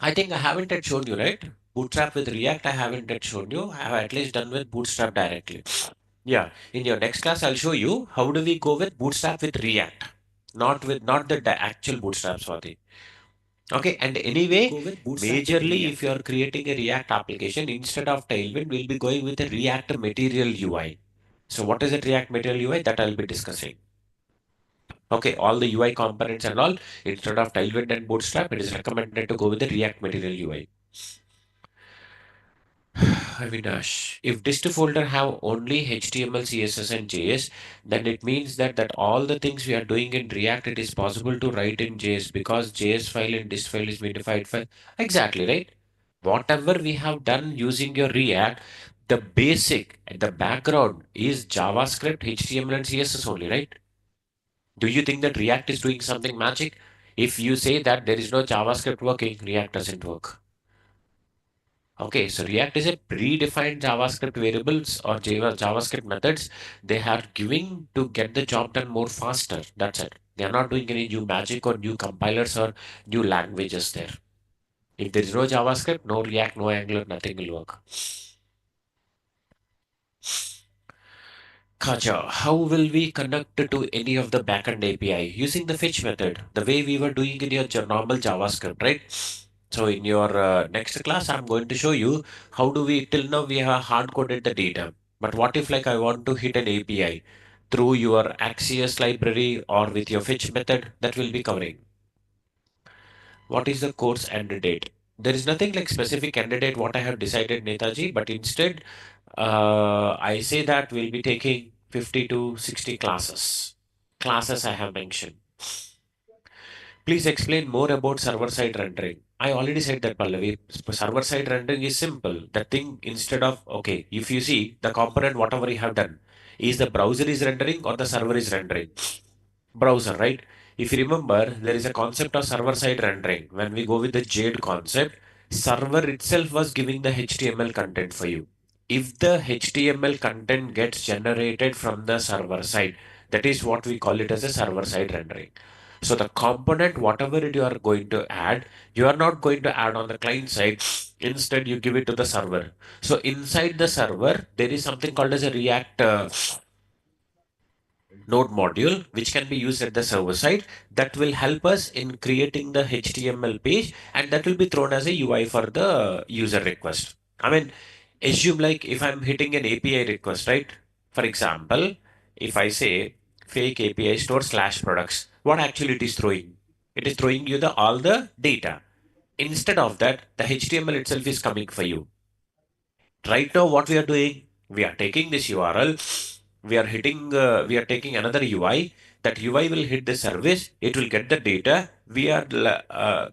I think I haven't yet shown you, right? Bootstrap with React, I haven't yet shown you. I have at least done with Bootstrap directly. Yeah, in your next class, I'll show you how do we go with Bootstrap with React, not the actual Bootstrap, Swati. Okay, and anyway, majorly if you are creating a React application, instead of Tailwind, we'll be going with a React Material UI. So what is a React Material UI? That I'll be discussing. Okay, all the UI components and all, instead of Tailwind and Bootstrap, it is recommended to go with the React Material UI. Avinash, if dist folder have only HTML, CSS, and JS, then it means that all the things we are doing in React, it is possible to write in JS because JS file and dist file is modified file. Exactly, right? Whatever we have done using your React, the basic, the background is JavaScript, HTML, and CSS only, right? Do you think that React is doing something magic? If you say that there is no JavaScript working, React doesn't work. Okay, so React is a predefined JavaScript variables or JavaScript methods they are giving to get the job done more faster. That's it. They are not doing any new magic or new compilers or new languages there. If there is no JavaScript, no React, no Angular, nothing will work. Kaja, how will we connect to any of the backend API using the fetch method, the way we were doing in your normal JavaScript, right? So in your next class, I'm going to show you how do we, till now we have hard coded the data. But what if like I want to hit an API through your Axios library or with your fetch method that will be covering. What is the course end date? There is nothing like specific end date what I have decided, Netaji, but instead I say that we'll be taking 50 to 60 classes. Classes I have mentioned. Please explain more about server-side rendering. I already said that, Pallavi. Server-side rendering is simple. The thing instead of, okay, if you see the component, whatever you have done, is the browser is rendering or the server is rendering? Browser, right? If you remember, there is a concept of server-side rendering. When we go with the Jade concept, server itself was giving the HTML content for you. If the HTML content gets generated from the server side, that is what we call it as a server-side rendering. So the component, whatever it you are going to add, you are not going to add on the client side. Instead, you give it to the server. So inside the server, there is something called as a React node module, which can be used at the server side. That will help us in creating the HTML page, and that will be thrown as a UI for the user request. I mean, assume like if I'm hitting an API request, right? For example, if I say fake API store slash products, what actually it is throwing? It is throwing you the all the data. Instead of that, the HTML itself is coming for you. Right now, what we are doing, we are taking this URL, we are taking another UI. That UI will hit the service, it will get the data. We are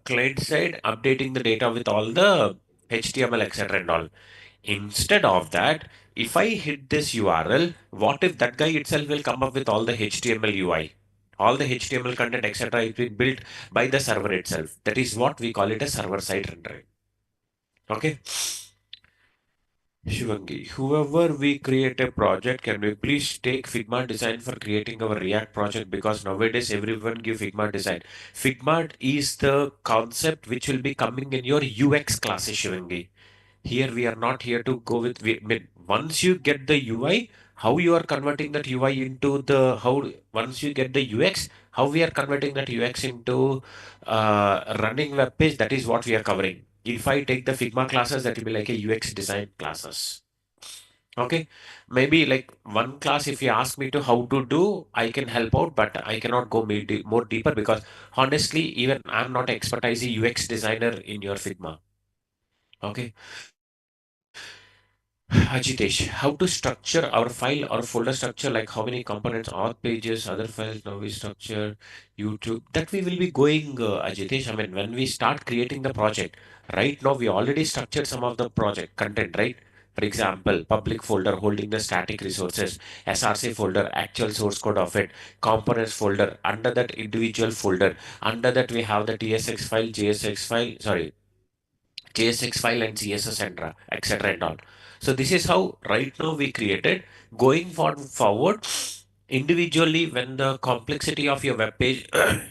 client side updating the data with all the HTML, etc. and all. Instead of that, if I hit this URL, what if that guy itself will come up with all the HTML UI? All the HTML content, etc., is being built by the server itself. That is what we call it a server-side rendering. Okay. Shivangi, whoever we create a project, can we please take Figma design for creating our React project? Because nowadays everyone give Figma design. Figma is the concept which will be coming in your UX classes, Shivangi. Here we are not here to go with, I mean, once you get the UI, how you are converting that UI into the, how, once you get the UX, how we are converting that UX into running web page, that is what we are covering. If I take the Figma classes, that will be like a UX design classes. Okay, maybe like one class, if you ask me to how to do, I can help out, but I cannot go more deeper because honestly, even I'm not expertise UX designer in your Figma. Okay. Ajitesh, how to structure our file or folder structure, like how many components, auth pages, other files, now we structure, YouTube, that we will be going, Ajitesh. I mean, when we start creating the project, right now we already structured some of the project content, right? For example, public folder holding the static resources, SRC folder, actual source code of it, components folder, under that individual folder, under that we have the TSX file, JSX file, sorry, JSX file and CSS, etc. and all. So this is how right now we created. Going forward, Individually, when the complexity of your web page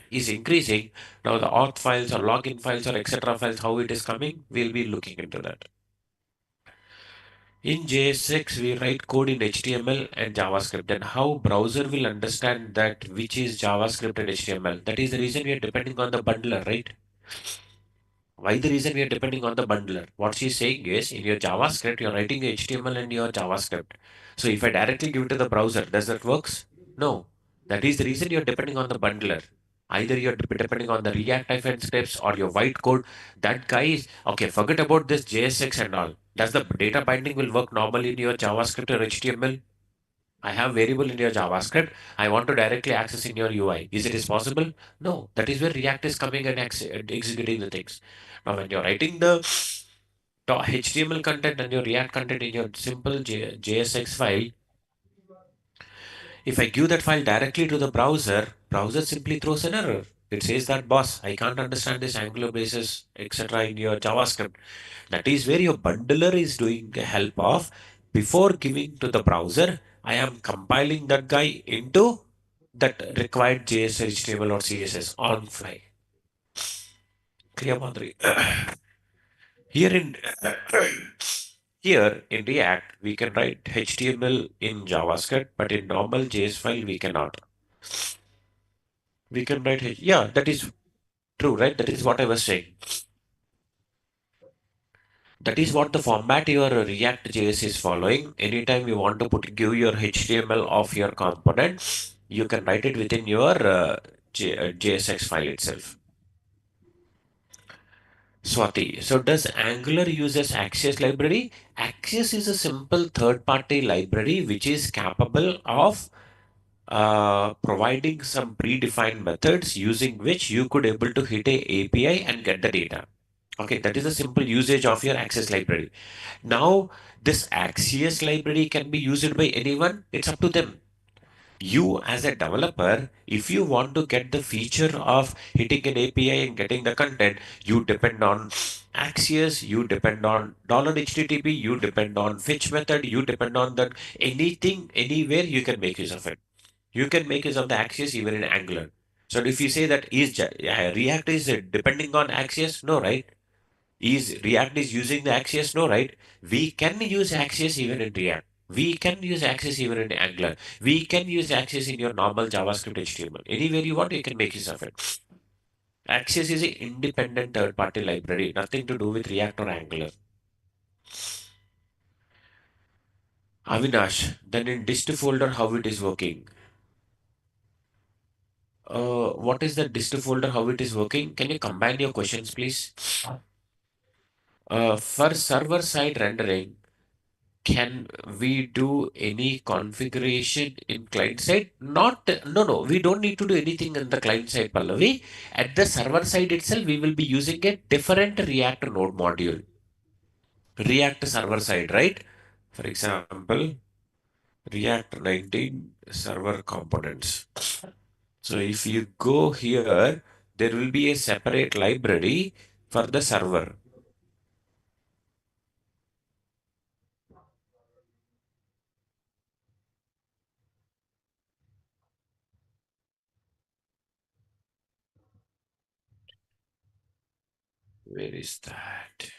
is increasing, now the auth files or login files or etc. files, how it is coming, we'll be looking into that. In JSX, we write code in HTML and JavaScript. And how browser will understand that which is JavaScript and HTML? That is the reason we are depending on the bundler, right? Why the reason we are depending on the bundler? What she's saying is, in your JavaScript, you're writing HTML and your JavaScript. So if I directly give it to the browser, does that works? No. That is the reason you're depending on the bundler. Either you're depending on the React hyphen scripts or your white code. That guy is okay. Forget about this JSX and all. Does the data binding will work normally in your JavaScript or HTML? I have variable in your JavaScript. I want to directly access in your UI. Is it is possible? No. That is where React is coming and executing the things. Now, when you're writing the HTML content and your React content in your simple JSX file, if I give that file directly to the browser simply throws an error. It says that, boss, I can't understand this Angular basis, etc. in your JavaScript. That is where your bundler is doing the help of. Before giving to the browser, I am compiling that guy into that required JS, HTML, or CSS on fly. Clear, Madhuri? Here in here in React, we can write HTML in JavaScript, but in normal JS file, we cannot. We can write yeah, that is true, right? That is what I was saying. That is what the format your React JS is following. Anytime you want to give your HTML of your component, you can write it within your JSX file itself. Swati, so does Angular uses Axios library? Axios is a simple third-party library which is capable of providing some predefined methods using which you could able to hit a API and get the data. Okay, that is a simple usage of your Access library. Now, this Axios library can be used by anyone. It's up to them. You as a developer, if you want to get the feature of hitting an API and getting the content, you depend on Axios, you depend on $HTTP, you depend on fetch method, you depend on that anything, anywhere you can make use of it. You can make use of the Axios even in Angular. So if you say that React is depending on Axios, no, right? Is React is using the Axios? No, right? We can use Axios even in React. We can use Axios even in Angular. We can use Axios in your normal JavaScript HTML. Anywhere you want, you can make use of it. Axios is an independent third-party library, nothing to do with React or Angular. Avinash, then in dist folder, how it is working? What is the dist folder, how it is working? Can you combine your questions, please? For server-side rendering, can we do any configuration in client side? Not, no, we don't need to do anything in the client side, Pallavi. At the server side itself, we will be using a different React node module. React server side, right? For example, React 19 server components. So if you go here, there will be a separate library for the server. Where is that?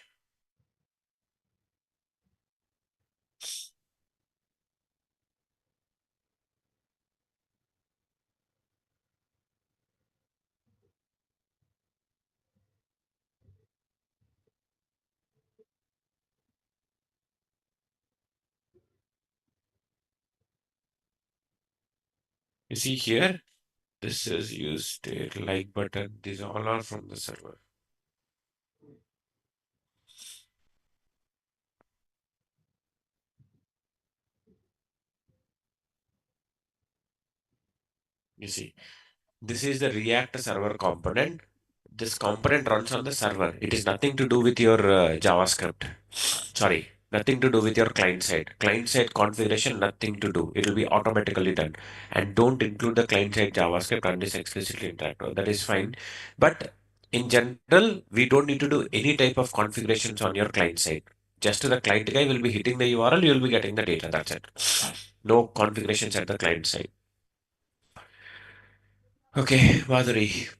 You see here, this is used like button. These all are from the server. You see, this is the React server component. This component runs on the server. It is nothing to do with your JavaScript. Sorry, nothing to do with your client side. Client side configuration, nothing to do. It will be automatically done. And don't include the client side JavaScript unless explicitly interactive. That is fine. But in general, we don't need to do any type of configurations on your client side. Just the client guy will be hitting the URL, you will be getting the data. That's it. No configurations at the client side. Okay, Madhuri.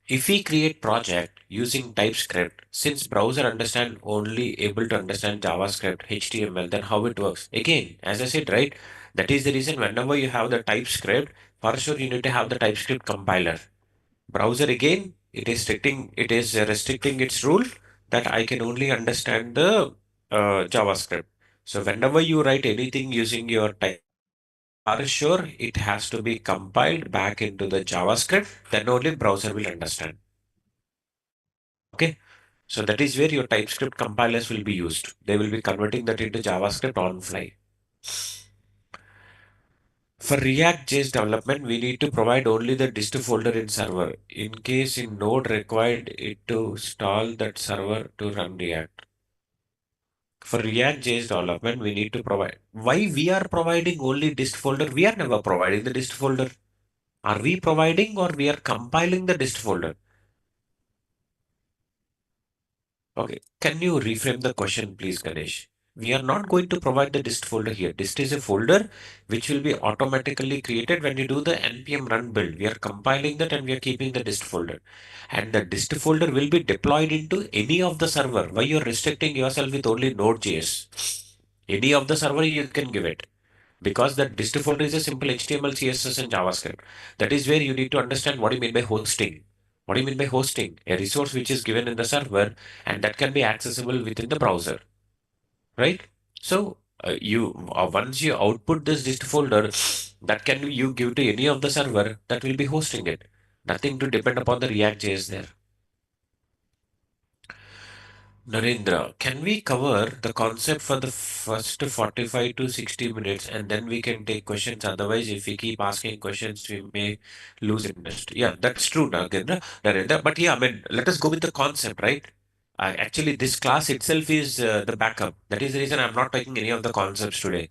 If we create project using TypeScript, since browser understand only able to understand JavaScript, HTML, then how it works? Again, as I said, right, that is the reason whenever you have the TypeScript, for sure you need to have the TypeScript compiler. Browser again, it is restricting its rule that I can only understand the JavaScript. So whenever you write anything using your for sure it has to be compiled back into the JavaScript, then only browser will understand. Okay. So that is where your TypeScript compilers will be used. They will be converting that into JavaScript on fly. For React.js development, we need to provide only the dist folder in server in case in Node required it to install that server to run React. For React.js development, we need to provide. Why we are providing only dist folder? We are never providing the dist folder. Are we providing or we are compiling the dist folder? Okay, can you reframe the question, please, Ganesh? We are not going to provide the dist folder here. Dist is a folder which will be automatically created when you do the npm run build. We are compiling that and we are keeping the dist folder. And the dist folder will be deployed into any of the server. Why you're restricting yourself with only Node.js? Any of the server you can give it. Because that dist folder is a simple HTML, CSS, and JavaScript. That is where you need to understand what do you mean by hosting. What do you mean by hosting? A resource which is given in the server and that can be accessible within the browser, right? So you once you output this dist folder, that can you give to any of the server that will be hosting it. Nothing to depend upon the React.js there. Narendra, can we cover the concept for the first 45 to 60 minutes and then we can take questions? Otherwise, if we keep asking questions, we may lose interest. Yeah, that's true, Narendra. But yeah, I mean, let us go with the concept, right? Actually, this class itself is the backup. That is the reason I'm not taking any of the concepts today.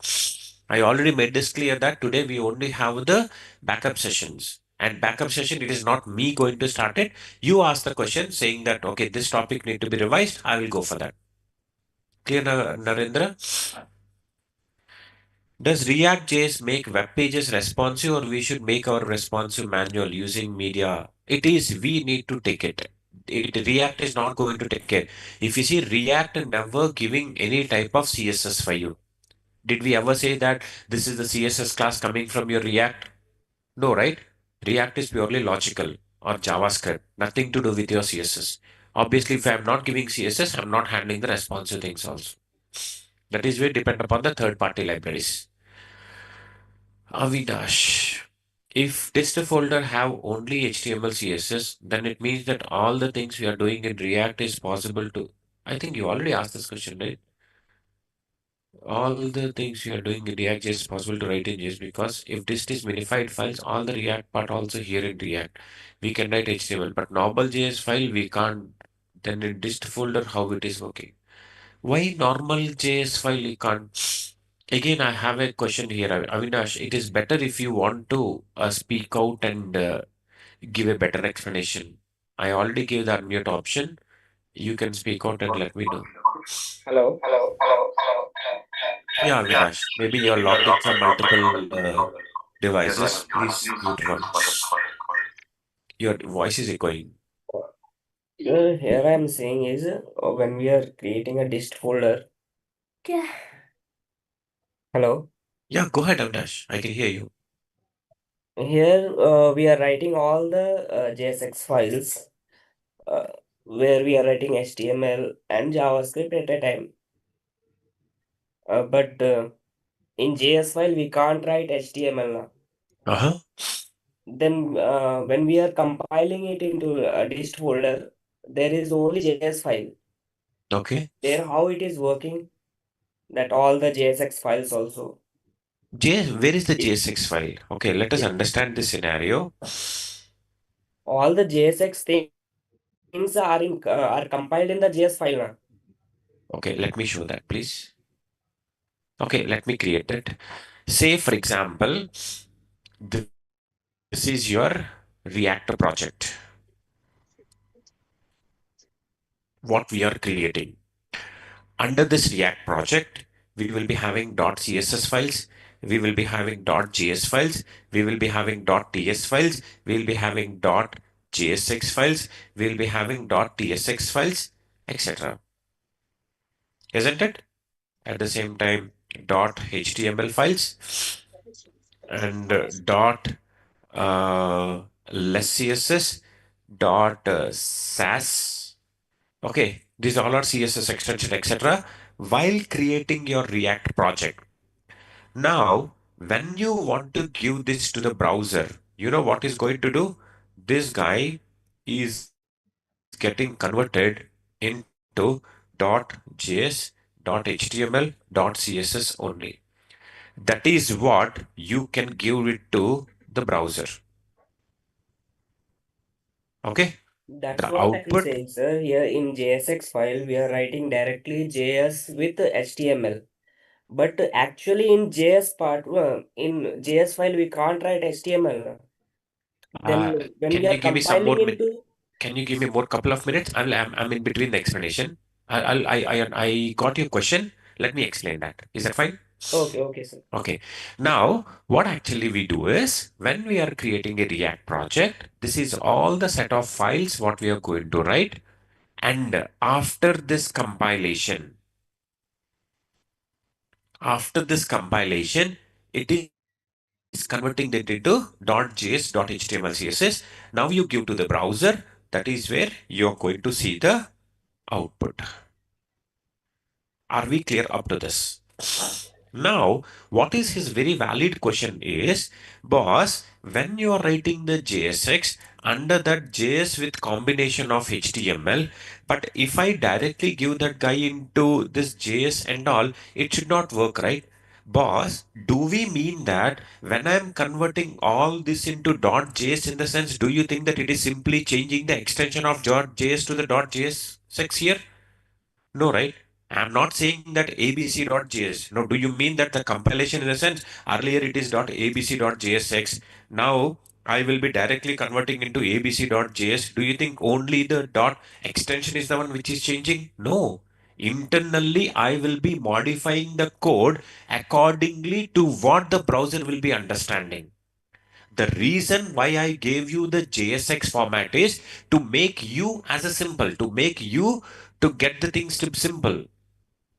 I already made this clear that today we only have the backup sessions. And backup session, it is not me going to start it. You ask the question saying that, okay, this topic need to be revised. I will go for that. Clear, Narendra? Does React.js make web pages responsive or we should make our responsive manual using media? It is, we need to take it. React is not going to take care. If you see React never giving any type of CSS for you. Did we ever say that this is the CSS class coming from your React? No, right? React is purely logical or JavaScript, nothing to do with your CSS. Obviously, if I'm not giving CSS, I'm not handling the responsive things also. That is where depend upon the third party libraries. Avinash, if test folder have only HTML, CSS, then it means that all the things we are doing in React is possible to. I think you already asked this question, right? All the things you are doing in React is possible to write in JS because if dist is minified files, all the React part also here in React. We can write HTML, but normal JS file we can't. Then in dist folder, how it is working? Why normal JS file you can't? Again, I have a question here, Avinash. It is better if you want to speak out and give a better explanation. I already gave the unmute option. You can speak out and let me know. Hello. Yeah, Avinash. Maybe you're logged in from multiple devices. Please mute one. Your voice is echoing. Here I am saying is when we are creating a dist folder. Yeah. Hello. Yeah, go ahead, Avinash. I can hear you. Here we are writing all the JSX files uh, where we are writing HTML and JavaScript at a time. But in JS file we can't write HTML now. Uh-huh. Then when we are compiling it into a dist folder, there is only JS file. Okay. There how it is working that all the JSX files also. Where is the It, JSX file? Okay, let us it, understand this scenario. all the JSX things are compiled in the JS file now. Okay, let me show that, please. Okay, let me create it. Say, for example, this is your Reactor project, what we are creating. Under this React project, we will be having .css files. we will be having .js files, we will be having .ts files, we will be having .jsx files, we will be having .tsx files, etc. Isn't it? At the same time, .html files and less CSS, .sass. Okay, these all are CSS extension, etc. While creating your React project. Now, when you want to give this to the browser, you know what is going to do? This guy is getting converted into .js, .html, .css only. That is what you can give it to the browser. Okay? That's The what I'm output, saying, sir. Here in JSX file, we are writing directly JS with HTML. But actually, in JS part, in JS file, we can't write HTML. uh, Then when can we you are give me some more compiling min into, can you give me more couple of minutes? I'm in between the explanation. I got your question. Let me explain that. Is that fine? okay, okay, sir. Okay. Now, what actually we do is when we are creating a React project, this is all the set of files what we are going to write. And after this compilation, it is converting that into .js, .html, CSS. Now you give to the browser. That is where you're going to see the output. Are we clear up to this? Now, what is his very valid question is, boss, when you are writing the JSX under that JS with combination of HTML, but if I directly give that guy into this JS and all, it should not work, right? Boss, do we mean that when I'm converting all this into .js in the sense, do you think that it is simply changing the extension of .js to the .jsx here? No, right? I'm not saying that abc.js. No, do you mean that the compilation in the sense earlier it is .abc.jsx. Now I will be directly converting into abc.js. Do you think only the dot extension is the one which is changing? No. Internally, I will be modifying the code accordingly to what the browser will be understanding. The reason why I gave you the JSX format is to make you as a simple, to make you to get the things to simple.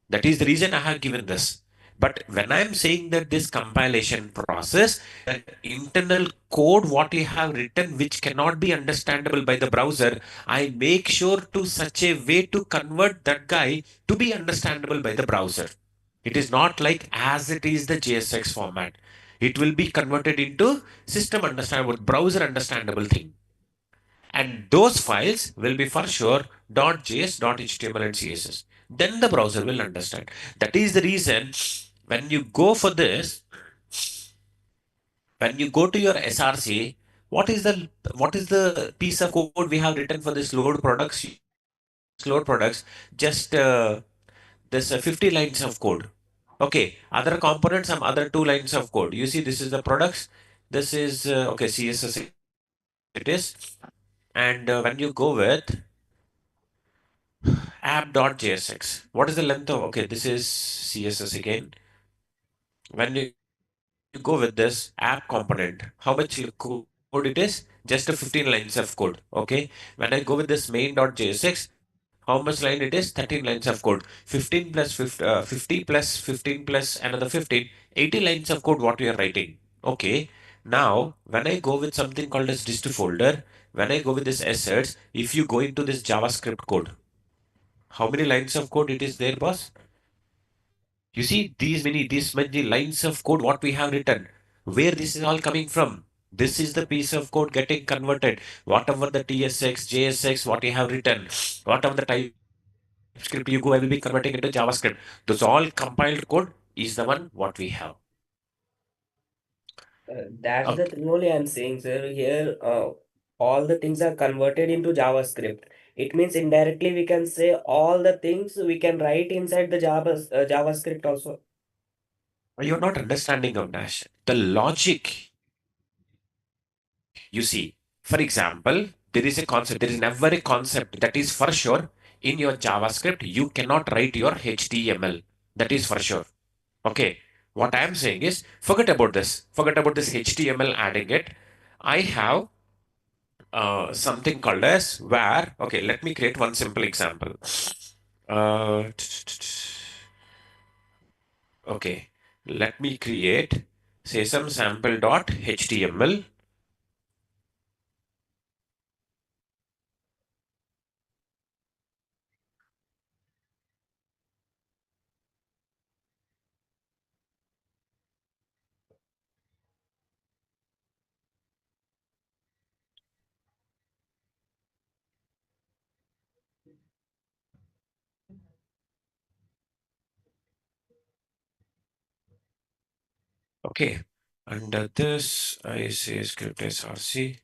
That is the reason I have given this. But when I'm saying that this compilation process, that internal code what you have written, which cannot be understandable by the browser, I make sure to such a way to convert that guy to be understandable by the browser. It is not like as it is the JSX format. It will be converted into system understandable, browser understandable thing. And those files will be for sure .js, .html, and CSS. Then the browser will understand. That is the reason when you go for this, when you go to your SRC, what is the piece of code we have written for this load products? Load products, just this 50 lines of code. Okay, other components, some other 2 lines of code. You see, this is the products. This is okay, CSS it is. And when you go with app.jsx. What is the length of? Okay, this is CSS again. When you go with this app component, how much code it is? Just a 15 lines of code. Okay. When I go with this main.jsx, how much line it is? 13 lines of code. 15 plus 50 plus 15 plus another 15, 80 lines of code what we are writing. Okay. Now, when I go with something called as dist folder, when I go with this assets, if you go into this JavaScript code, how many lines of code it is there, boss? You see, these many lines of code what we have written, where this is all coming from. This is the piece of code getting converted. Whatever the TSX, JSX, what you have written, whatever the TypeScript you go, I will be converting into JavaScript. Those all compiled code is the one what we have. That's the Okay. thing only I'm saying, sir. Here, all the things are converted into JavaScript. It means indirectly we can say all the things we can write inside the JavaScript also. You're not understanding of Dash. The logic, you see, for example, there is a concept, there is never a concept that is for sure in your JavaScript, you cannot write your HTML. That is for sure. Okay. What I am saying is, forget about this. Forget about this HTML adding it. I have something called as where. Okay, let me create one simple example. Uh, okay, let me create say some sample.html. Okay, under this I say script src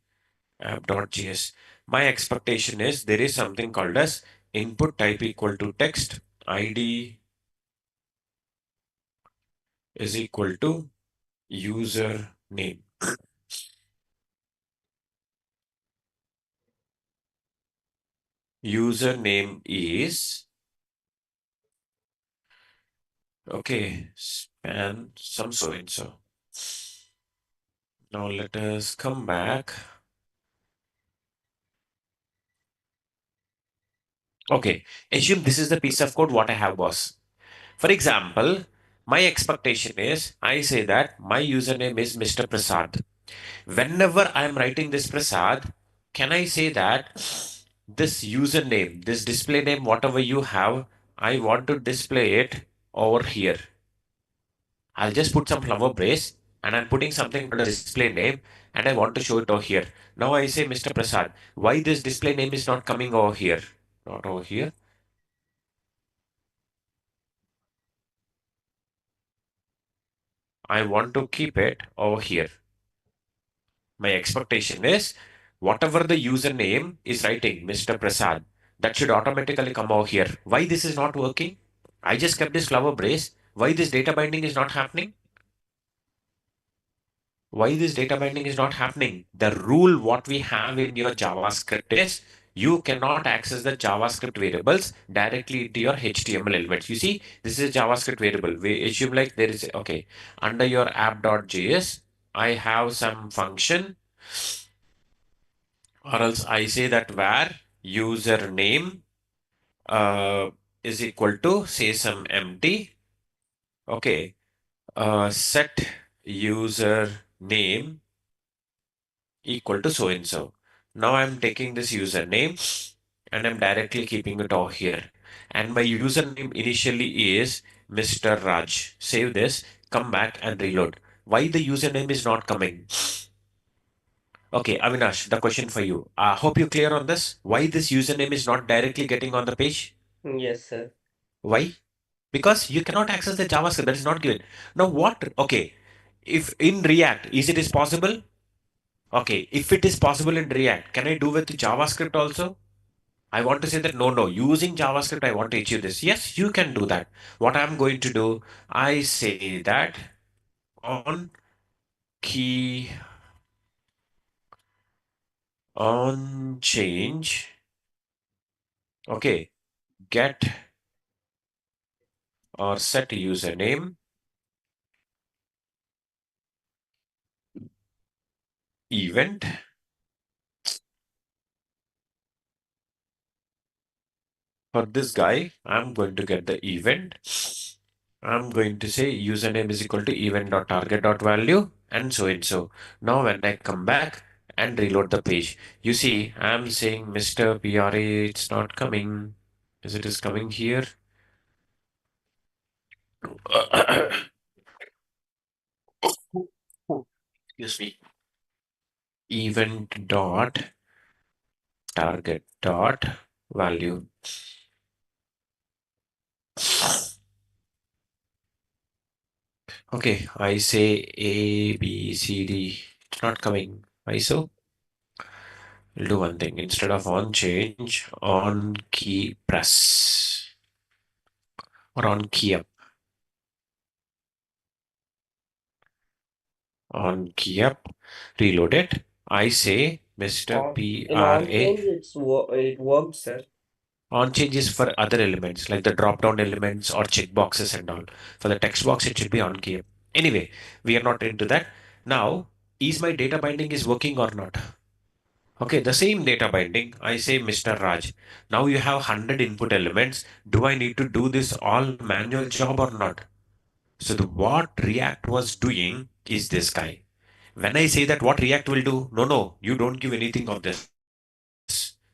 app.js. My expectation is there is something called as input type equal to text id is equal to user name. Username is okay, span some so and so. Now let us come back. Okay, assume this is the piece of code what I have, boss. For example, my expectation is I say that my username is Mr. Prasad. Whenever I am writing this Prasad, can I say that this username, this display name, whatever you have, I want to display it over here. I'll just put some flower brace and I'm putting something called a display name and I want to show it over here. Now I say, Mr. Prasad, why this display name is not coming over here? Not over here. I want to keep it over here. My expectation is whatever the username is writing, Mr. Prasad, that should automatically come over here. Why this is not working? I just kept this flower brace. Why this data binding is not happening? Why this data binding is not happening? The rule what we have in your JavaScript is you cannot access the JavaScript variables directly into your HTML elements. You see, this is a JavaScript variable. We assume like there is, okay, under your app.js, I have some function, or else I say that where username is equal to say some empty. Okay, set username equal to so and so. Now I'm taking this username and I'm directly keeping it over here. And my username initially is Mr. Raj. Save this, come back and reload. Why the username is not coming? Okay, Avinash, the question for you. Hope you're clear on this. Why this username is not directly getting on the page? Yes, sir. Why? Because you cannot access the JavaScript that is not given. Now what? Okay, if in React, is it is possible? Okay, if it is possible in React, can I do with JavaScript also? I want to say that no, no, using JavaScript, I want to achieve this. Yes, you can do that. What I'm going to do, I say that on key on change, okay, get or set username event. For this guy, I'm going to get the event. I'm going to say username is equal to event.target.value and so and so. Now when I come back and reload the page, you see I'm saying Mr. PRA, it's not coming. Is it is coming here? Excuse me. Event dot target dot value. Okay, I say A, B, C, D. It's not coming. Why so? We'll do one thing. Instead of on change, on key press or on key up. On key up, reload it. I say Mr. In on PRA. change, it worked, sir. On change is for other elements like the drop down elements or checkboxes and all. For the text box, it should be on key up. Anyway, we are not into that. Now, is my data binding is working or not? Okay, the same data binding, I say Mr. Raj. Now you have 100 input elements. Do I need to do this all manual job or not? So the what React was doing is this guy. When I say that what React will do, no, no, you don't give anything of this.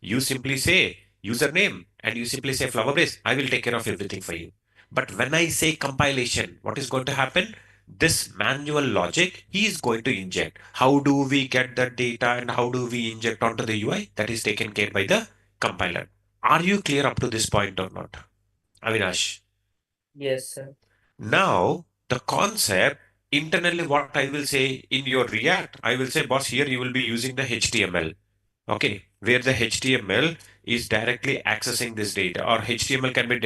You simply say username and you simply say flower base. I will take care of everything for you. But when I say compilation, what is going to happen? This manual logic he is going to inject. How do we get the data and how do we inject onto the UI? That is taken care by the compiler. Are you clear up to this point or not? Avinash? Yes, sir. Now, the concept internally, what I will say in your React, I will say, boss, here you will be using the HTML. Okay, where the HTML is directly accessing this data, or HTML can be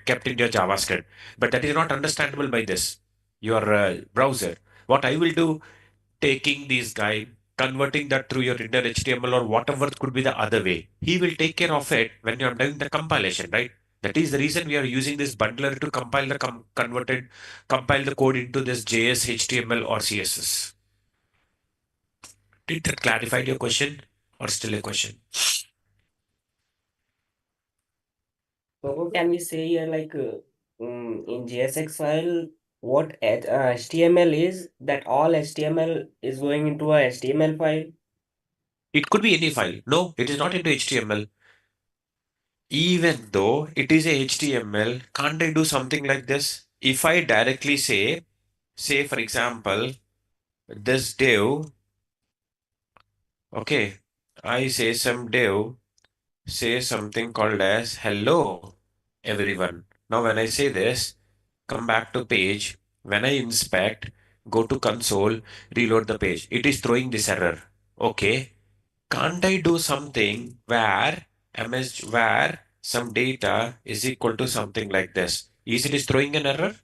kept in your JavaScript, but that is not understandable by this your browser. What I will do, taking this guy, converting that through your inner HTML or whatever could be the other way. He will take care of it when you're doing the compilation, right? That is the reason we are using this bundler to compile the compile the code into this JS, HTML, or CSS. Did that clarify your question, or still a question? So can we say here like in JSX file what HTML is that all HTML is going into a HTML file? It could be any file. No, it is not into HTML. Even though it is a HTML, can't I do something like this? If I directly say for example, this div, okay, I say some div, say something called as hello, everyone. Now, when I say this, come back to page. When I inspect, go to console, reload the page. It is throwing this error. Okay. Can't I do something where some data is equal to something like this? Is it is throwing an error?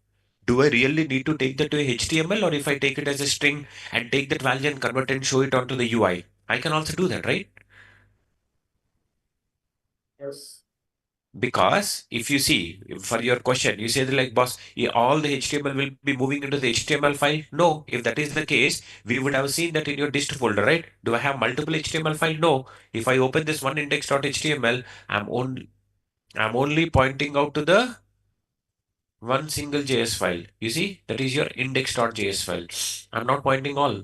Do I really need to take that to a HTML, or if I take it as a string and take that value and convert and show it onto the UI? I can also do that, right? Yes. Because if you see, for your question, you say that like, boss, all the HTML will be moving into the HTML file. No, if that is the case, we would have seen that in your dist folder, right? Do I have multiple HTML file? No. If I open this one index.html, I'm only pointing out to the one single JS file. You see, that is your index.js file. I'm not pointing all.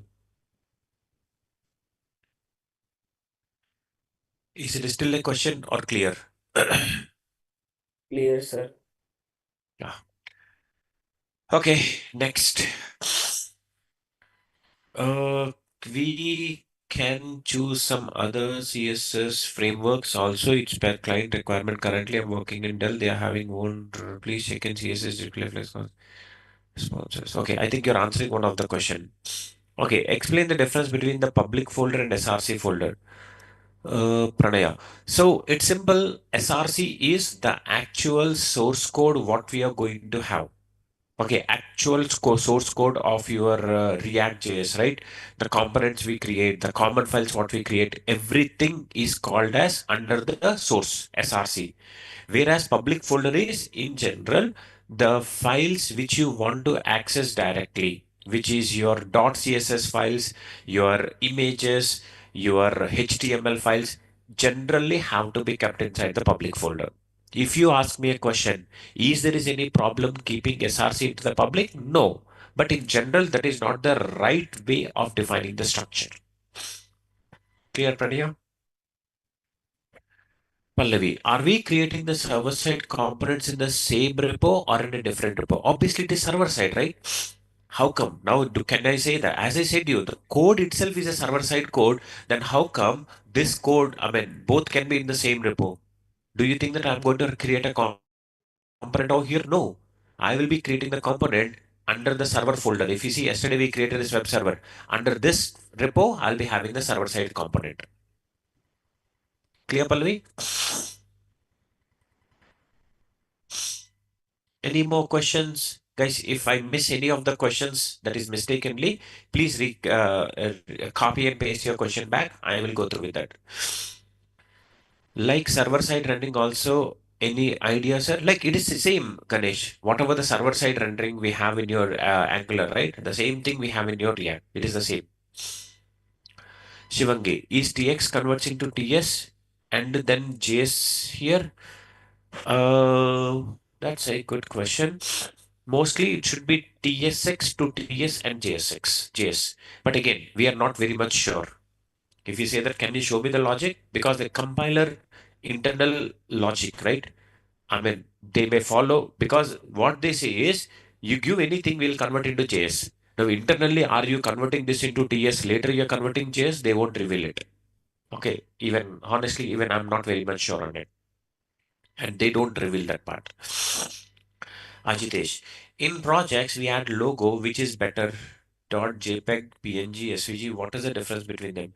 Is it still a question or clear? Clear, sir. Yeah. Okay, next. Uh, we can choose some other CSS frameworks also. It's per client requirement. Currently, I'm working in Dell. They are having own. Please check in CSS display flex sponsors. Okay, I think you're answering one of the question. Okay, explain the difference between the public folder and SRC folder. Pranaya. So it's simple. SRC is the actual source code what we are going to have. Okay, actual source code of your React JS, right? The components we create, the common files what we create, everything is called as under the source SRC. Whereas public folder is in general the files which you want to access directly, which is your .css files, your images, your HTML files, generally have to be kept inside the public folder. If you ask me a question, is there is any problem keeping SRC into the public? No. But in general, that is not the right way of defining the structure. Clear, Pranaya? Pallavi, are we creating the server-side components in the same repo or in a different repo? Obviously, it is server-side, right? How come? Now, can I say that? As I said to you, the code itself is a server-side code. Then how come this code, I mean, both can be in the same repo? Do you think that I'm going to create a component over here? No. I will be creating the component under the server folder. If you see, yesterday we created this web server. Under this repo, I'll be having the server-side component. Clear, Pallavi? Any more questions? Guys, if I miss any of the questions that is mistakenly, please copy and paste your question back. I will go through with that. Like server side running also, Any idea, sir? Like it is the same, Ganesh. Whatever the server side rendering we have in your Angular, right? The same thing we have in your React. It is the same. Shivangi, is TX converts into TS and then JS here? Uh, that's a good question. Mostly it should be TSX to TS and JSX, JS. But again, we are not very much sure. If you say that, can you show me the logic? Because the compiler internal logic, right? I mean, they may follow because what they say is you give anything, we'll convert into JS. Now, internally, are you converting this into TS? Later, you're converting JS, they won't reveal it. Okay, even honestly, even I'm not very much sure on it. And they don't reveal that part. Ajitesh, in projects, we add logo, which is better. Dot JPEG, PNG, SVG. What is the difference between them?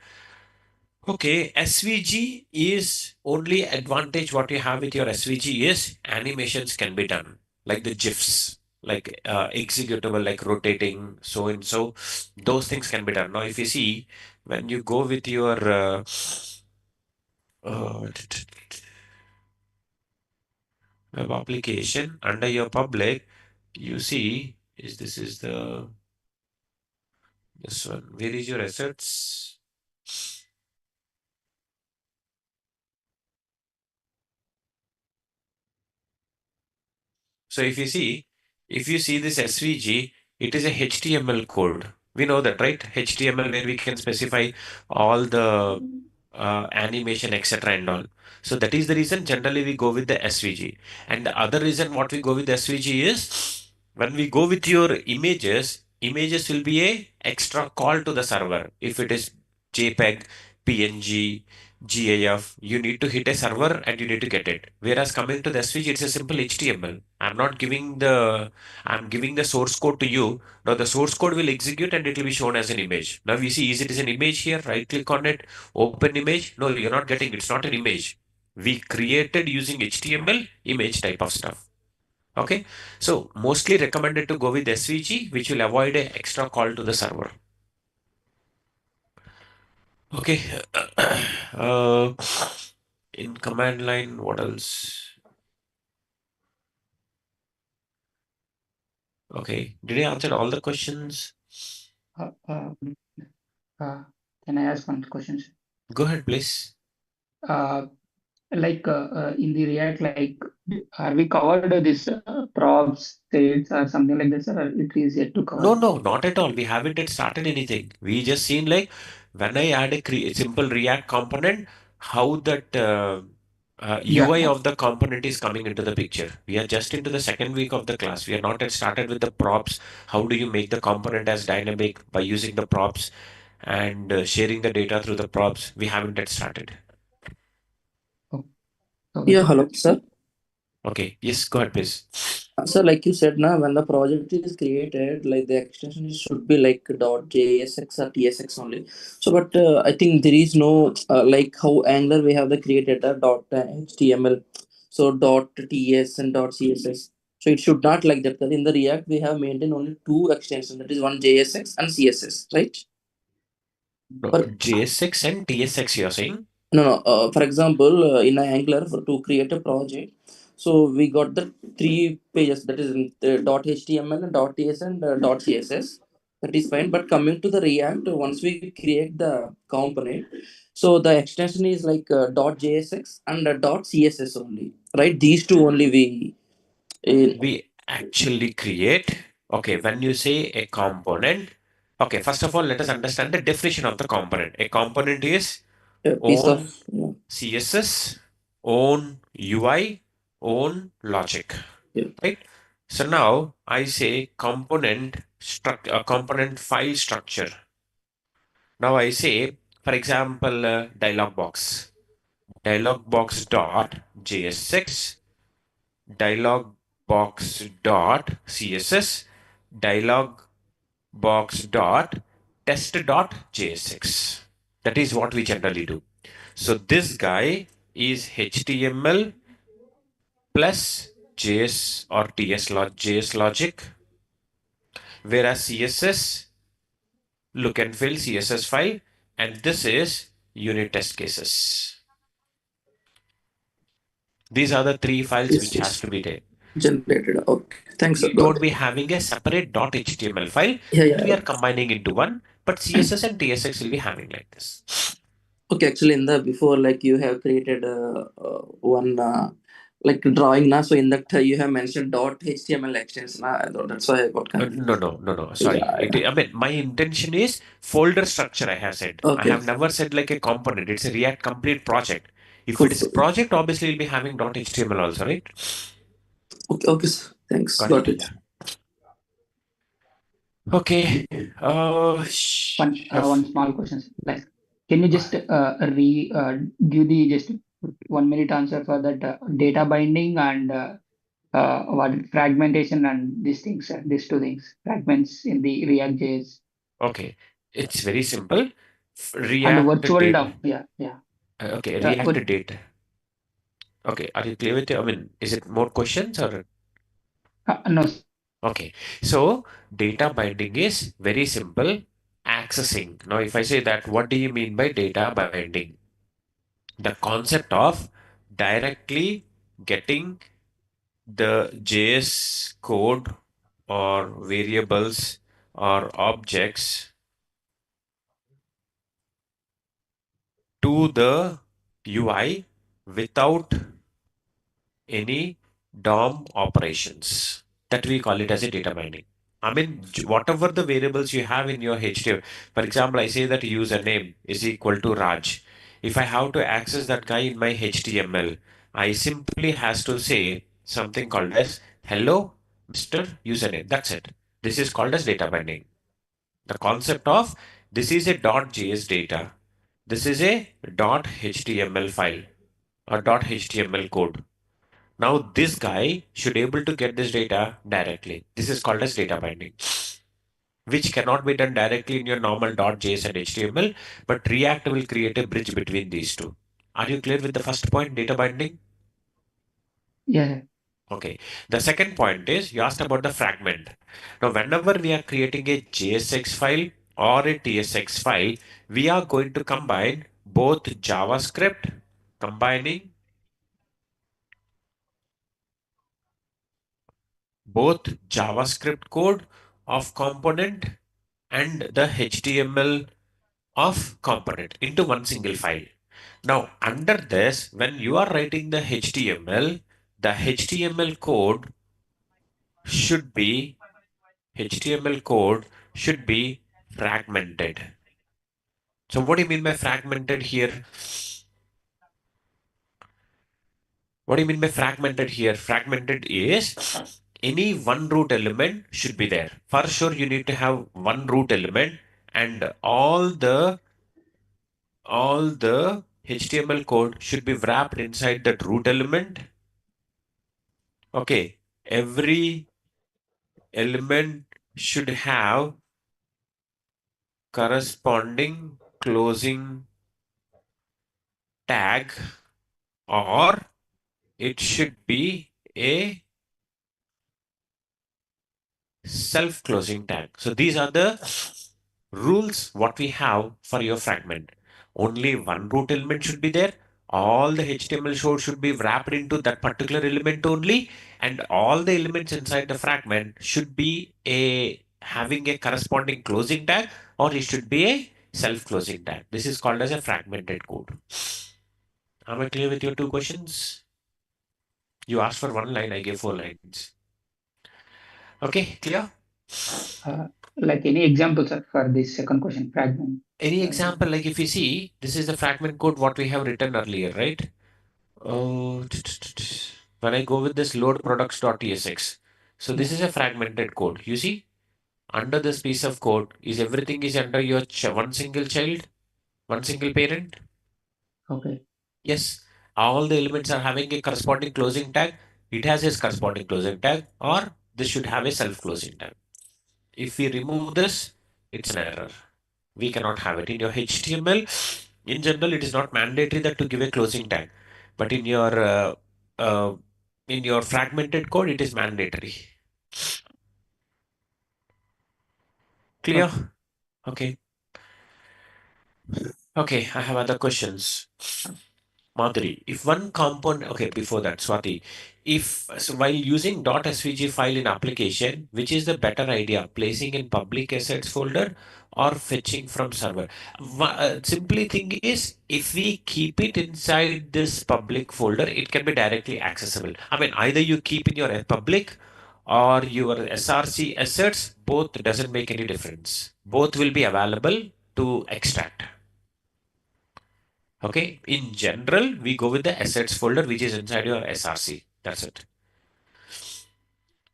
Okay, SVG is only advantage what you have with your SVG is animations can be done, like the GIFs, like executable, like rotating, so and so. Those things can be done. Now, if you see, when you go with your uh, web application under your public, you see, is this is the this one. Where is your assets? So if you see this SVG, it is a HTML code. We know that, right? HTML where we can specify all the animation, etc. and all. So that is the reason generally we go with the SVG. And the other reason what we go with SVG is when we go with your images, images will be a extra call to the server. If it is JPEG, PNG, GIF, you need to hit a server and you need to get it. Whereas coming to the SVG, it's a simple HTML. I'm giving the source code to you. Now the source code will execute and it will be shown as an image. Now we see, is it is an image here? Right click on it, open image. No, you're not getting, it's not an image. We created using HTML image type of stuff. Okay. So mostly recommended to go with SVG, which will avoid a extra call to the server. Okay. uh, in command line, what else? Okay. Did I answer all the questions? Uh, uh, uh, can I ask one question? Go ahead, please. Uh, in the React, are we covered this props, states, or something like this, or it is yet to No, cover? no, not at all. We haven't yet started anything. We just seen like when I add a simple React component, how that Yeah. UI of the component is coming into the picture. We are just into the second week of the class. We are not yet started with the props. How do you make the component as dynamic by using the props and sharing the data through the props? We haven't yet started. Oh, okay, Yeah, sir. hello, sir. Okay. Yes, go ahead, please. So, like you said, now when the project is created, like the extension should be like .jsx or tsx only. So, but I think there is no like how Angular we have the created .html, so .ts and .css. So it should not like that. Because in the React we have maintained only two extensions. That is one JSX and CSS, right? No, But JSX and TSX, you're saying? no, no. For example, in Angular to create a project, so we got the three pages. That is .html and .ts and .css. That is fine. But coming to the React, once we create the component, so the extension is like .jsx and .css only. Right? These two only we We actually create, okay, when you say a component, okay, first of all, let us understand the definition of the component. A component is a piece of own CSS, own UI, own logic, yeah. right? So now I say component file structure. Now I say, for example, dialog box dot JS6, dialog box dot css, dialog box dot test dot jsx. That is what we generally do. So this guy is HTML plus JS or JS logic, whereas CSS look and feel CSS file, and this is unit test cases. These are the three files Yes, which has yes. to be there. Generated. Okay. Thanks, sir. We Got don't it. be having a separate .html file, Yeah, but yeah. we are combining into one. But CSS and TSX will be having like this. Okay, actually, in the before, like you have created one like drawing now. So in that you have mentioned .html extension. That's why I got confused. No. Sorry. Yeah, yeah. I mean, my intention is folder structure. I have said. I Okay. have never said like a component. It's a React complete project. If Cool. it is a project, obviously it'll be having .html also, right? Okay, okay, sir. Thanks. Got Got it? it. Yeah. Okay. One small question, sir. Like, can you just give the just 1 minute answer for that data binding and what fragmentation and these things, these two things, fragments in the React JS Okay. It's very simple. and React virtual data. DOM. Yeah. Okay. Yeah, React data. Okay. Are you clear with it? I mean, is it more questions or? no, Okay. So data binding is very simple. Accessing. Now, if I say that, what do you mean by data binding? The concept of directly getting the JS code or variables or objects to the UI without any DOM operations. That we call it as a data binding. I mean, whatever the variables you have in your HTML, for example, I say that username is equal to Raj. If I have to access that guy in my HTML, I simply has to say something called as hello, Mr. Username. That's it. This is called as data binding. The concept of this is a .js data. This is a .html file or .html code. Now this guy should able to get this data directly. This is called as data binding, which cannot be done directly in your normal .js and HTML, but React will create a bridge between these two. Are you clear with the first point, data binding? yeah. Okay. The second point is you asked about the fragment. Now, whenever we are creating a JSX file or a TSX file, we are going to combine both JavaScript, combining both JavaScript code of component and the HTML of component into one single file. Now, under this, when you are writing the HTML code should be HTML code should be fragmented. So what do you mean by fragmented here? What do you mean by fragmented here? Fragmented is any one root element should be there. For sure, you need to have one root element and all the HTML code should be wrapped inside that root element. Okay. Every element should have corresponding closing tag, or it should be a self-closing tag. So these are the rules what we have for your fragment. Only one root element should be there. All the HTML code should be wrapped into that particular element only, and all the elements inside the fragment should be a having a corresponding closing tag, or it should be a self-closing tag. This is called as a fragmented code. Am I clear with your two questions? You asked for one line, I gave 4 lines. Okay, clear? Like any examples, sir, for this second question, fragment. Any example, like if you see, this is the fragment code what we have written earlier, right? Oh, when I go with this load products.tsx, so this is a fragmented code. You see, under this piece of code, is everything is under your one single child, one single parent? Okay. Yes, all the elements are having a corresponding closing tag. It has its corresponding closing tag, or this should have a self-closing tag. If we remove this, it's an error. We cannot have it. In your HTML, in general, it is not mandatory that to give a closing tag, but uh, in your fragmented code, it is mandatory. Clear? Okay. Okay, I have other questions. Madhuri, if one component, okay, before that, Swati, if so while using .svg file in application, which is the better idea, placing in public assets folder or fetching from server? Simply thing is, if we keep it inside this public folder, it can be directly accessible. I mean, either you keep in your public or your SRC assets, both doesn't make any difference. Both will be available to extract. Okay, in general, we go with the assets folder, which is inside your SRC. That's it.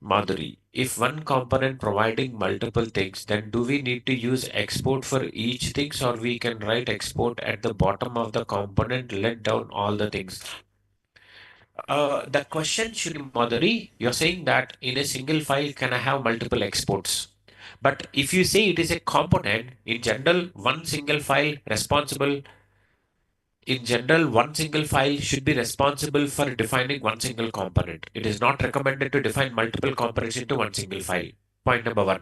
Madhuri, if one component providing multiple things, then do we need to use export for each things, or we can write export at the bottom of the component, let down all the things? The question should be, Madhuri, you're saying that in a single file, can I have multiple exports? But if you say it is a component, in general, one single file responsible in general, one single file should be responsible for defining one single component. It is not recommended to define multiple components into one single file. Point number one.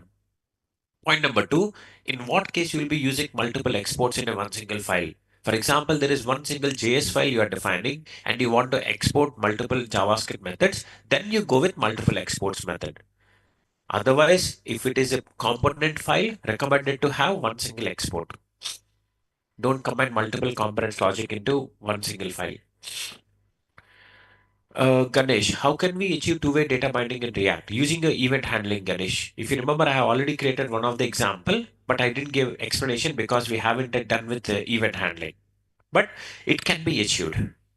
Point number two, in what case you will be using multiple exports in a one single file? For example, there is one single JS file you are defining and you want to export multiple JavaScript methods, then you go with multiple exports method. Otherwise, if it is a component file, recommended to have one single export. Don't combine multiple components logic into one single file. Ganesh, how can we achieve two-way data binding in React using the event handling, Ganesh? If you remember, I have already created one of the example, but I didn't give explanation because we haven't yet done with the event handling. But it can be achieved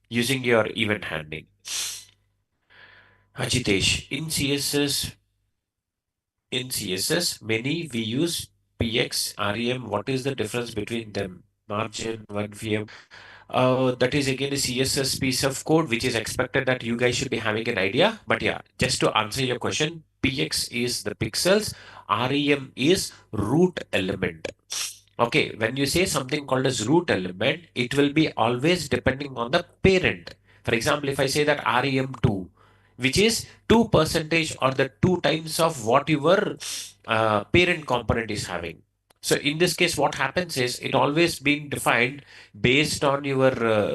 using your event handling. Ajitesh, in CSS, many we use PX, REM. What is the difference between them? Margin, 1 VM. That is again a CSS piece of code, which is expected that you guys should be having an idea. But yeah, just to answer your question, PX is the pixels, REM is root element. Okay, when you say something called as root element, it will be always depending on the parent. For example, if I say that REM2, which is 2% or the 2 times of what your parent component is having. So in this case, what happens is it always being defined based on your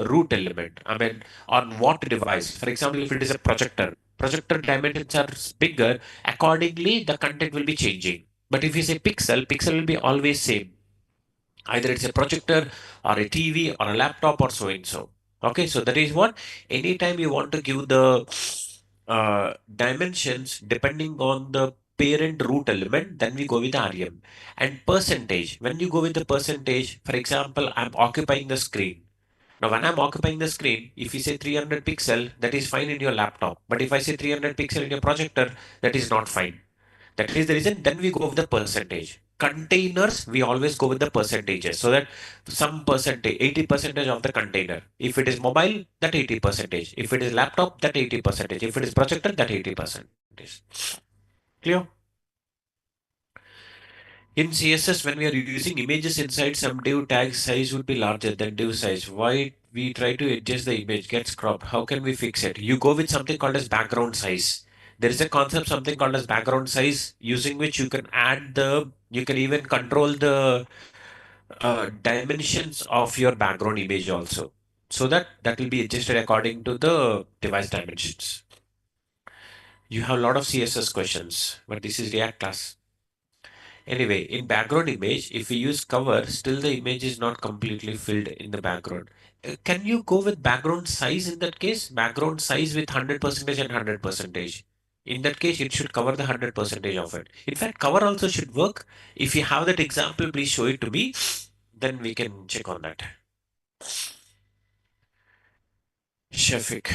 root element. I mean, on what device. For example, if it is a projector dimensions are bigger, accordingly, the content will be changing. But if you say pixel will be always same. Either it's a projector or a TV or a laptop or so and so. Okay, so that is what anytime you want to give the dimensions depending on the parent root element, then we go with REM. And percentage, when you go with the percentage, for example, I'm occupying the screen. Now, when I'm occupying the screen, if you say 300 pixel, that is fine in your laptop. But if I say 300 pixel in your projector, that is not fine. That is the reason. Then we go with the percentage. Containers, we always go with the percentages. So that some percentage, 80% of the container. If it is mobile, that 80%. If it is laptop, that 80%. If it is projector, that 80%. Clear? In CSS, when we are using images inside some div tag, size would be larger than div size. Why we try to adjust the image, gets cropped? How can we fix it? You go with something called as background size. There is a concept, something called as background size, using which you can you can even control the dimensions of your background image also. So that will be adjusted according to the device dimensions. You have a lot of CSS questions, but this is React class. Anyway, in background image, if we use cover, still the image is not completely filled in the background. Can you go with background size in that case? Background size with 100% and 100%. In that case, it should cover the 100% of it. In fact, cover also should work. If you have that example, please show it to me. Then we can check on that. Shafiq,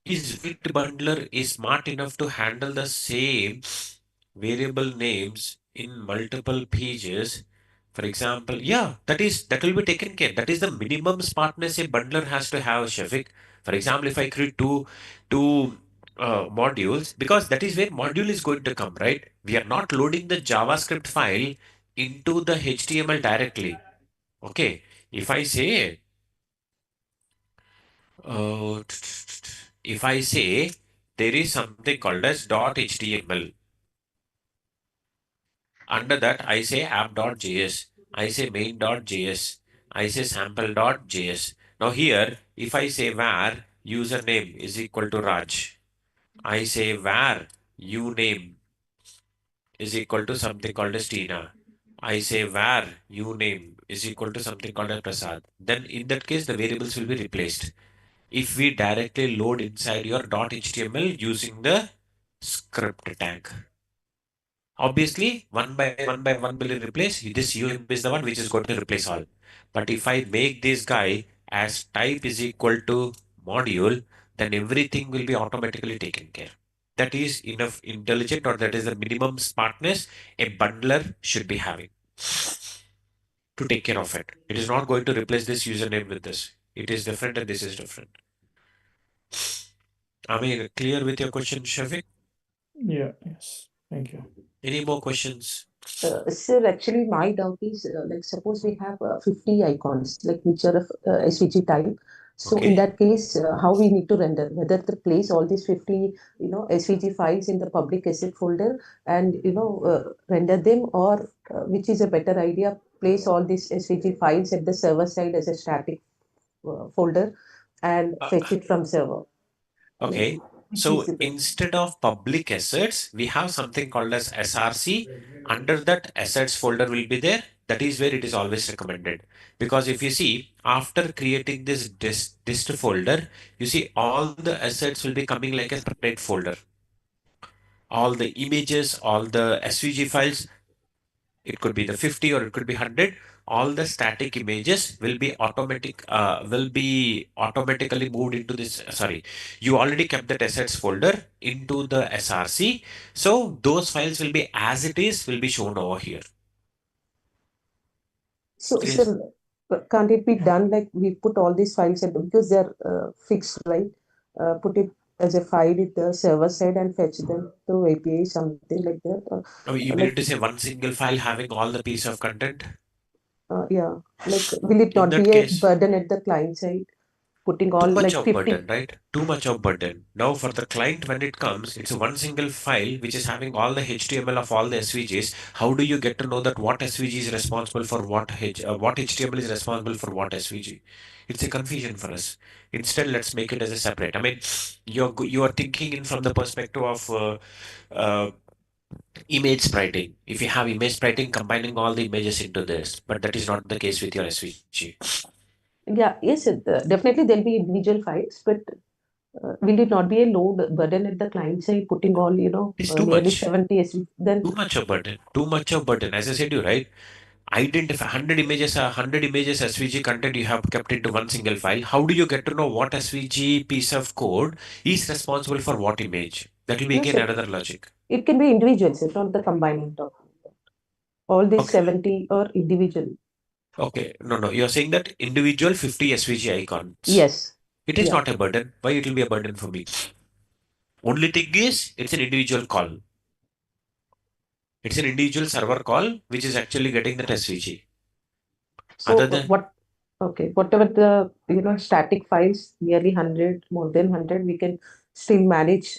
is Vit bundler is smart enough to handle the same variable names in multiple pages? For example, yeah, that will be taken care. That is the minimum smartness a bundler has to have, Shafiq. For example, if I create two modules, because that is where module is going to come, right? We are not loading the JavaScript file into the HTML directly. Okay, if I say uh, if I say there is something called as .html, under that I say app.js, I say main.js, I say sample.js. Now here, if I say var username is equal to Raj, I say var uname is equal to something called as Tina. I say var uname is equal to something called as Prasad. Then in that case, the variables will be replaced. If we directly load inside your .html using the script tag. Obviously, one by one will replace. This UM is the one which is going to replace all. But if I make this guy as type is equal to module, then everything will be automatically taken care. That is enough intelligent, or that is the minimum smartness a bundler should be having to take care of it. It is not going to replace this username with this. It is different and this is different. I mean, clear with your question, Shafiq? Yeah, yes. Thank you. Any more questions? Sir, actually, my doubt is like suppose we have 50 icons, like which are of SVG type. So in Okay. that case, how we need to render? Whether to place all these 50, SVG files in the public asset folder and render them, or which is a better idea? Place all these SVG files at the server side as a static folder and Uh, fetch it from server. Like, Okay. which So is the best? instead of public assets, we have something called as SRC. Under that assets folder will be there. That is where it is always recommended. Because if you see, after creating this dist folder, you see all the assets will be coming like a separate folder. All the images, all the SVG files, it could be the 50 or it could be 100. All the static images will be automatically moved into this. Sorry, you already kept that assets folder into the SRC. So those files will be as it is, will be shown over here. So, Clear? sir, can't it be done like we put all these files at because they're fixed, right? Put it as a file at the server side and fetch them through API, something like that. Oh, you mean Like, to say one single file having all the piece of content? yeah, like, will it In not that be a case, burden at the client side? Putting too all much like of 50. burden, right? Too much of burden. Now for the client, when it comes, it's one single file which is having all the HTML of all the SVGs. How do you get to know that what SVG is responsible for what HTML is responsible for what SVG? It's a confusion for us. Instead, let's make it as a separate. I mean, you are thinking in from the perspective of uh, image spriting. If you have image spriting, combining all the images into this, but that is not the case with your SVG. Yeah, yes, definitely there'll be individual files, but will it not be a load burden at the client side, putting all, It's too nearly much. 70 SVG? Then, Too much of burden. Too much of burden. As I said, you right. Identify 100 images SVG content you have kept into one single file. How do you get to know what SVG piece of code is responsible for what image? That will be no, again sir, another logic. it can be individual, sir, not the combined of all these Okay. 70 or individual. Okay. No. You're saying that individual 50 SVG icons. Yes. It is Yeah. not a burden. Why it will be a burden for me? Only thing is, it's an individual call. It's an individual server call which is actually getting that SVG. So Other than whatever the static files, nearly 100, more than 100, we can still manage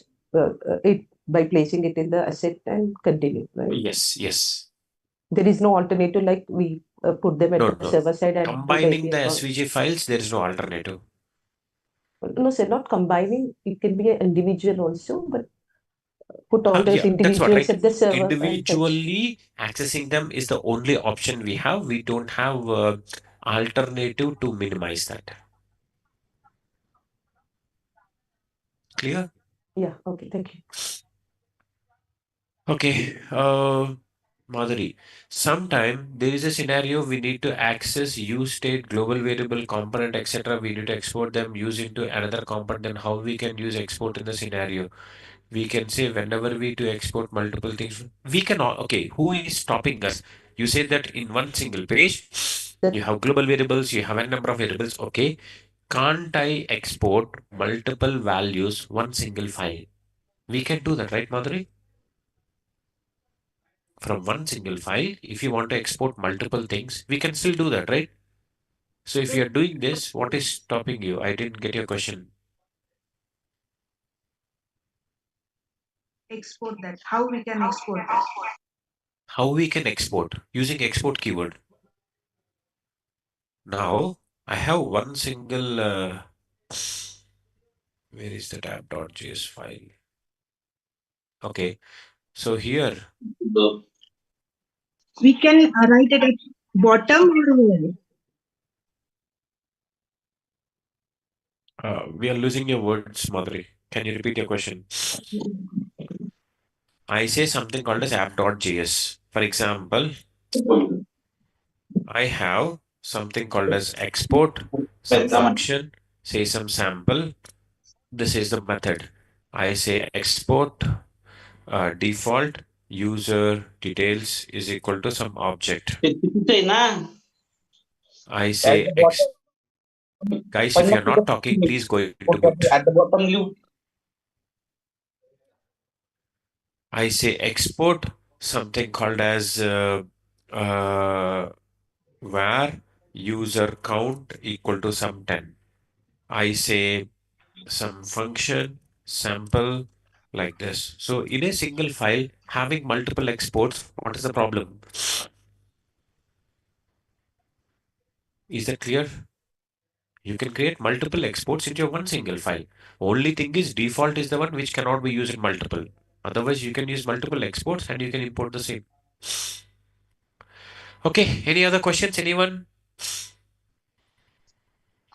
it by placing it in the asset and continue, right? yes. There is no alternative like we put them at No, the no. server side and do the Combining the API call. SVG files, there is no alternative. No, sir, not combining. It can be an individual also, but put all those Yeah, that's what, individuals right? at the server and fetch. Individually accessing them is the only option we have. We don't have alternative to minimize that. Clear? Yeah, okay, thank you. Okay. Madhuri, sometime there is a scenario we need to access use state, global variable, component, etc. We need to export them, use into another component. Then how we can use export in the scenario? We can say whenever we to export multiple things, we can okay, who is stopping us? You say that in one single page, you have global variables, you have a number of variables. Okay, can't I export multiple values, one single file? We can do that, right, Madhuri? From one single file, if you want to export multiple things, we can still do that, right? So if you're doing this, what is stopping you? I didn't get your question. Export that. How we can export that? How we can export? Using export keyword. Now, I have one single, where is that app.js file? Okay, so here, We can write it at bottom or we are losing your words, Madhuri. Can you repeat your question? I say something called as app.js. For example, I have something called as export, some function, say some sample. This is the method. I say export default user details is equal to some object. I say guys, if you're not talking, please go into mute. At the bottom, you I say export something called as var user count equal to some 10. I say some function sample like this. So in a single file, having multiple exports, what is the problem? Is that clear? You can create multiple exports into one single file. Only thing is default is the one which cannot be used in multiple. Otherwise, you can use multiple exports and you can import the same. Okay, any other questions? Anyone?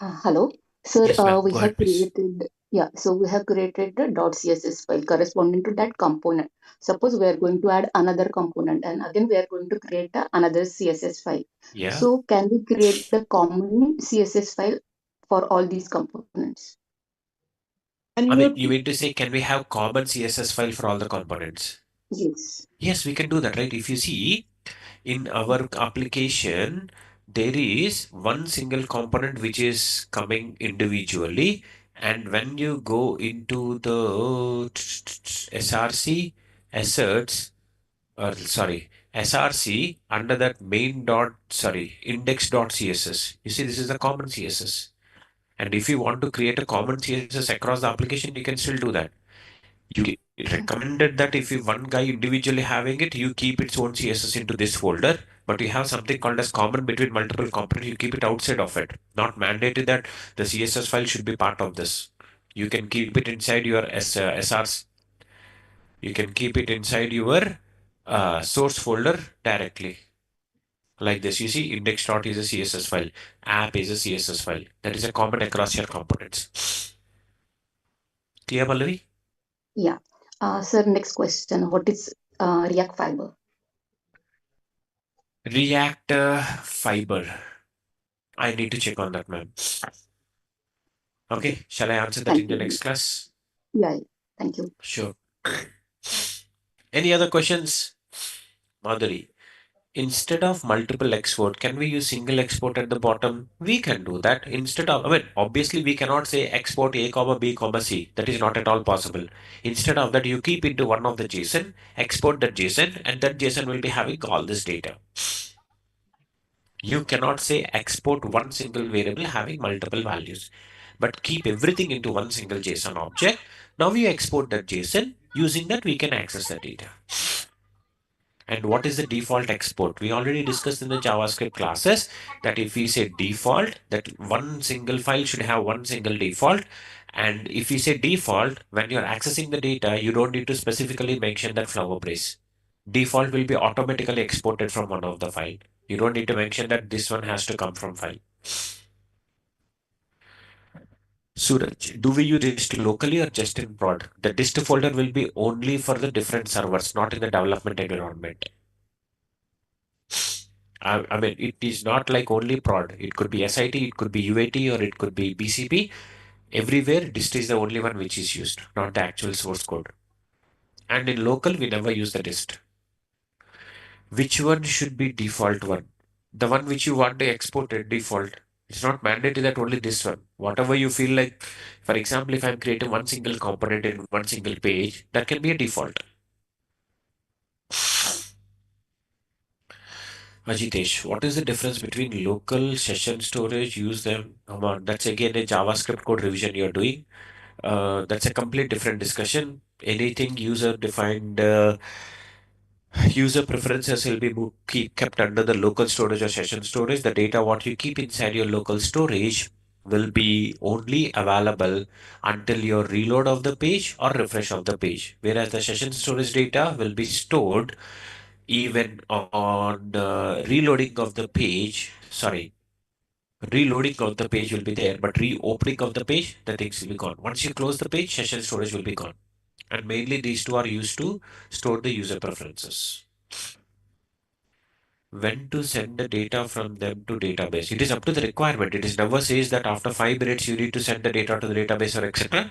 Hello, sir. Yes, ma'am. We Go have ahead, please. created, yeah, so we have created the .css file corresponding to that component. Suppose we are going to add another component and again we are going to create another CSS file. Yeah. So can we create the common CSS file for all these components? I mean, you mean to say, can we have common CSS file for all the components? Yes. Yes, we can do that, right? If you see in our application, there is one single component which is coming individually. And when you go into the SRC asserts, or sorry, SRC under that main dot, sorry, index.css, you see, this is the common CSS. And if you want to create a common CSS across the application, you can still do that. It recommended that if you one guy individually having it, you keep its own CSS into this folder, but you have something called as common between multiple components, you keep it outside of it. Not mandated that the CSS file should be part of this. You can keep it inside your SRs. You can keep it inside your source folder directly. Like this, you see index.dot is a CSS file, app is a CSS file. That is a common across your components. Clear, Pallavi? Yeah. Sir, next question. What is React Fiber? React Fiber. I need to check on that, ma'am. Okay, shall I answer that Thank in the you. next class? Yeah, thank you. Sure. Any other questions? Madhuri, instead of multiple export, can we use single export at the bottom? We can do that. Instead of, I mean, obviously we cannot say export A comma B comma C. That is not at all possible. Instead of that, you keep into one of the JSON, export that JSON, and that JSON will be having all this data. You cannot say export one single variable having multiple values, but keep everything into one single JSON object. Now we export that JSON. Using that, we can access the data. And what is the default export? We already discussed in the JavaScript classes that if we say default, that one single file should have one single default. And if we say default, when you're accessing the data, you don't need to specifically mention that flower brace. Default will be automatically exported from one of the file. You don't need to mention that this one has to come from file. Suraj, do we use dist locally or just in prod? The dist folder will be only for the different servers, not in the development environment. I mean, it is not like only prod. It could be SIT, it could be UAT, or it could be BCP. Everywhere, dist is the only one which is used, not the actual source code. And in local, we never use the dist. Which one should be default one? The one which you want to export it default. It's not mandatory that only this one. Whatever you feel like, for example, if I'm creating one single component in one single page, that can be a default. Ajitesh, what is the difference between local session storage, use them? Come on, that's again a JavaScript code revision you're doing. That's a complete different discussion. Anything user defined User preferences will be kept under the local storage or session storage. The data what you keep inside your local storage will be only available until your reload of the page or refresh of the page. Whereas the session storage data will be stored even on reloading of the page. Sorry, reloading of the page will be there, but reopening of the page, the things will be gone. Once you close the page, session storage will be gone. And mainly these two are used to store the user preferences. When to send the data from them to database. It is up to the requirement. It is never says that after 5 minutes you need to send the data to the database or etc.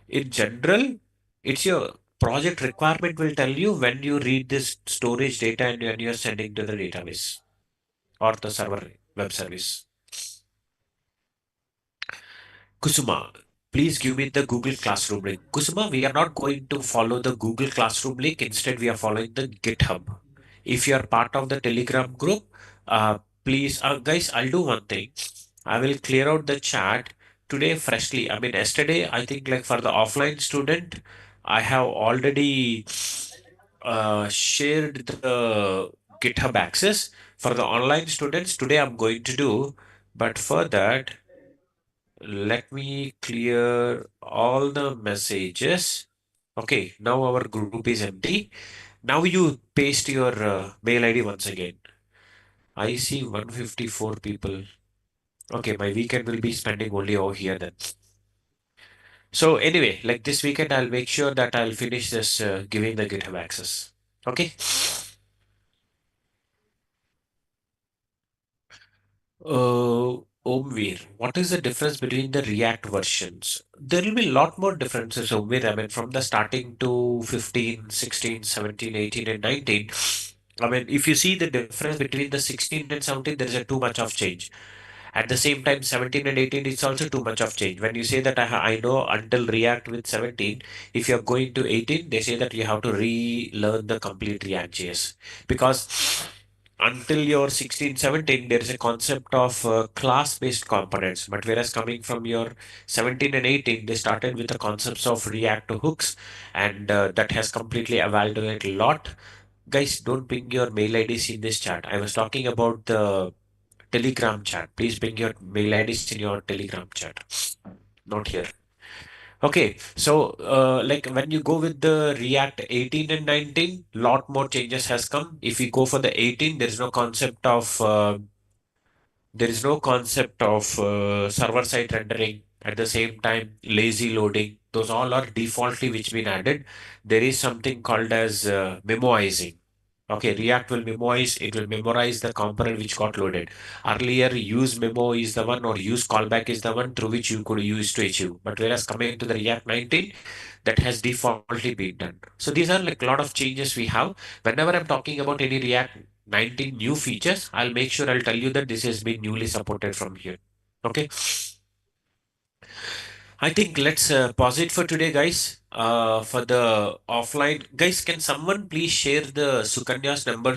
In general, it's your project requirement will tell you when you read this storage data and when you're sending to the database or the server web service. Kusuma, please give me the Google Classroom link. Kusuma, we are not going to follow the Google Classroom link. Instead, we are following the GitHub. If you are part of the Telegram group, please, guys, I'll do one thing. I will clear out the chat today freshly. I mean, yesterday, I think like for the offline student, I have already shared the GitHub access. For the online students, today I'm going to do, but for that, let me clear all the messages. Okay, now our group is empty. Now you paste your mail ID once again. I see 154 people. Okay, my weekend will be spending only over here then. So anyway, like this weekend, I'll make sure that I'll finish this giving the GitHub access. Okay. Omveer, what is the difference between the React versions? There will be a lot more differences, Omveer. I mean, from the starting to 15, 16, 17, 18, and 19. I mean, if you see the difference between the 16 and 17, there is a too much of change. At the same time, 17 and 18, it's also too much of change. When you say that I know until React with 17, if you're going to 18, they say that you have to relearn the complete React JS. Because until your 16, 17, there is a concept of class-based components. But whereas coming from your 17 and 18, they started with the concepts of React hooks, and that has completely evaluated a lot. Guys, don't ping your mail IDs in this chat. I was talking about the Telegram chat. Please bring your mail IDs in your Telegram chat, not here. Okay, so like when you go with the React 18 and 19, lot more changes has come. If we go for the 18, there is no concept of server-side rendering. At the same time, lazy loading. Those all are defaultly which been added. There is something called as memoizing. Okay, React will memoize, it will memorize the component which got loaded. Earlier, use memo is the one or use callback is the one through which you could use to achieve. But whereas coming to the React 19, that has defaultly been done. So these are like a lot of changes we have. Whenever I'm talking about any React 19 new features, I'll make sure I'll tell you that this has been newly supported from here. Okay. I think let's pause it for today, guys. For the offline, guys, can someone please share the Sukanya's number